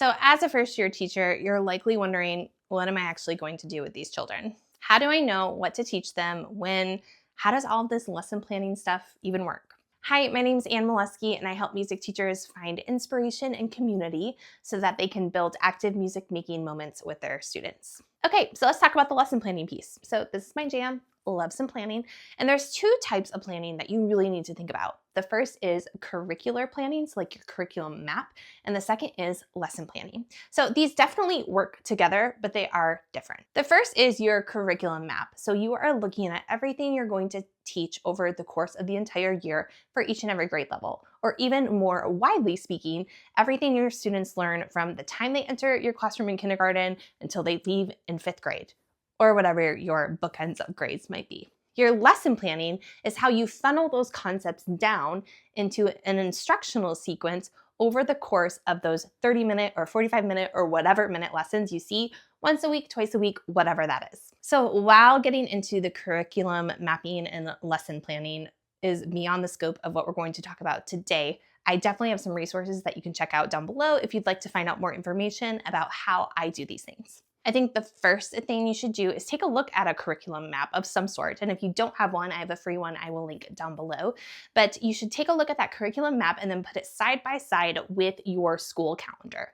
So as a first-year teacher, you're likely wondering, what am I actually going to do with these children? How do I know what to teach them? When? How does all of this lesson planning stuff even work? Hi, my name is Anne Molesky, and I help music teachers find inspiration and community so that they can build active music making moments with their students. Okay, so let's talk about the lesson planning piece. So this is my jam. Love some planning. And there's two types of planning that you really need to think about. The first is curricular planning, so like your curriculum map, and the second is lesson planning. So these definitely work together, but they are different. The first is your curriculum map. So you are looking at everything you're going to teach over the course of the entire year for each and every grade level, or even more widely speaking, everything your students learn from the time they enter your classroom in kindergarten until they leave in 5th grade, or whatever your bookends of grades might be. Your lesson planning is how you funnel those concepts down into an instructional sequence over the course of those 30-minute or 45-minute or whatever minute lessons you see once a week, twice a week, whatever that is. So while getting into the curriculum mapping and lesson planning is beyond the scope of what we're going to talk about today, I definitely have some resources that you can check out down below if you'd like to find out more information about how I do these things. I think the first thing you should do is take a look at a curriculum map of some sort. And if you don't have one, I have a free one I will link down below. But you should take a look at that curriculum map and then put it side by side with your school calendar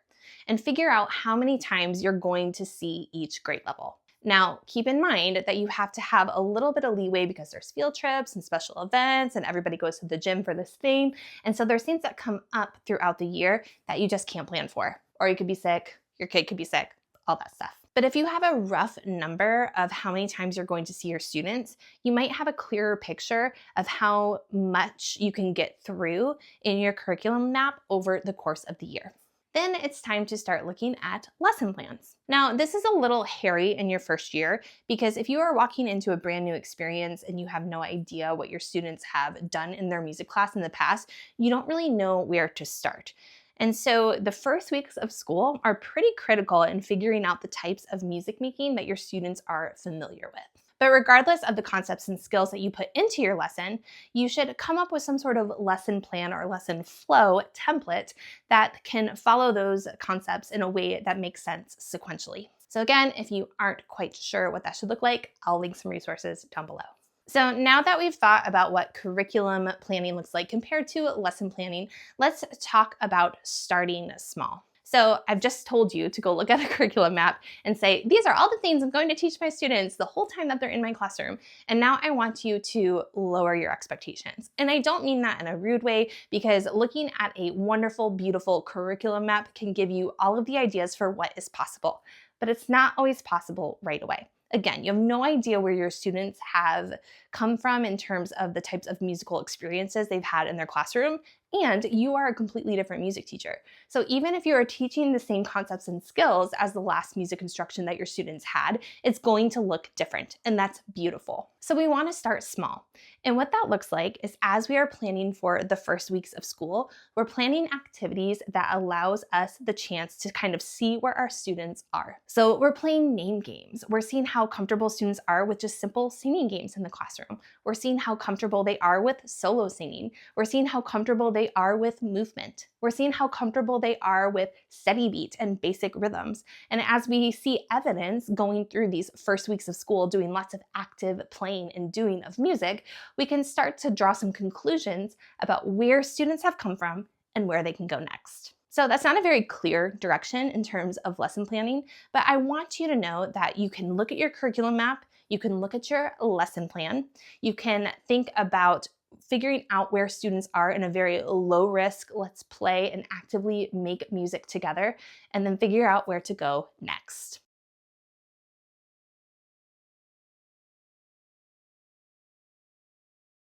and figure out how many times you're going to see each grade level. Now, keep in mind that you have to have a little bit of leeway because there's field trips and special events and everybody goes to the gym for this thing. And so there's things that come up throughout the year that you just can't plan for. Or you could be sick, your kid could be sick, all that stuff. But if you have a rough number of how many times you're going to see your students, you might have a clearer picture of how much you can get through in your curriculum map over the course of the year. Then it's time to start looking at lesson plans. Now, this is a little hairy in your first year because if you are walking into a brand new experience and you have no idea what your students have done in their music class in the past, you don't really know where to start. And so the first weeks of school are pretty critical in figuring out the types of music making that your students are familiar with. But regardless of the concepts and skills that you put into your lesson, you should come up with some sort of lesson plan or lesson flow template that can follow those concepts in a way that makes sense sequentially. So again, if you aren't quite sure what that should look like, I'll link some resources down below. So now that we've thought about what curriculum planning looks like compared to lesson planning, let's talk about starting small. So I've just told you to go look at a curriculum map and say, these are all the things I'm going to teach my students the whole time that they're in my classroom. And now I want you to lower your expectations. And I don't mean that in a rude way, because looking at a wonderful, beautiful curriculum map can give you all of the ideas for what is possible, but it's not always possible right away. Again, you have no idea where your students have come from in terms of the types of musical experiences they've had in their classroom, and you are a completely different music teacher. So even if you are teaching the same concepts and skills as the last music instruction that your students had, it's going to look different, and that's beautiful. So we want to start small. And what that looks like is as we are planning for the first weeks of school, we're planning activities that allows us the chance to kind of see where our students are. So we're playing name games. We're seeing how comfortable students are with just simple singing games in the classroom. We're seeing how comfortable they are with solo singing. We're seeing how comfortable they are with movement. We're seeing how comfortable they are with steady beat and basic rhythms. And as we see evidence going through these first weeks of school, doing lots of active playing and doing of music, we can start to draw some conclusions about where students have come from and where they can go next. So that's not a very clear direction in terms of lesson planning, but I want you to know that you can look at your curriculum map, you can look at your lesson plan, you can think about figuring out where students are in a very low risk, let's play and actively make music together, and then figure out where to go next.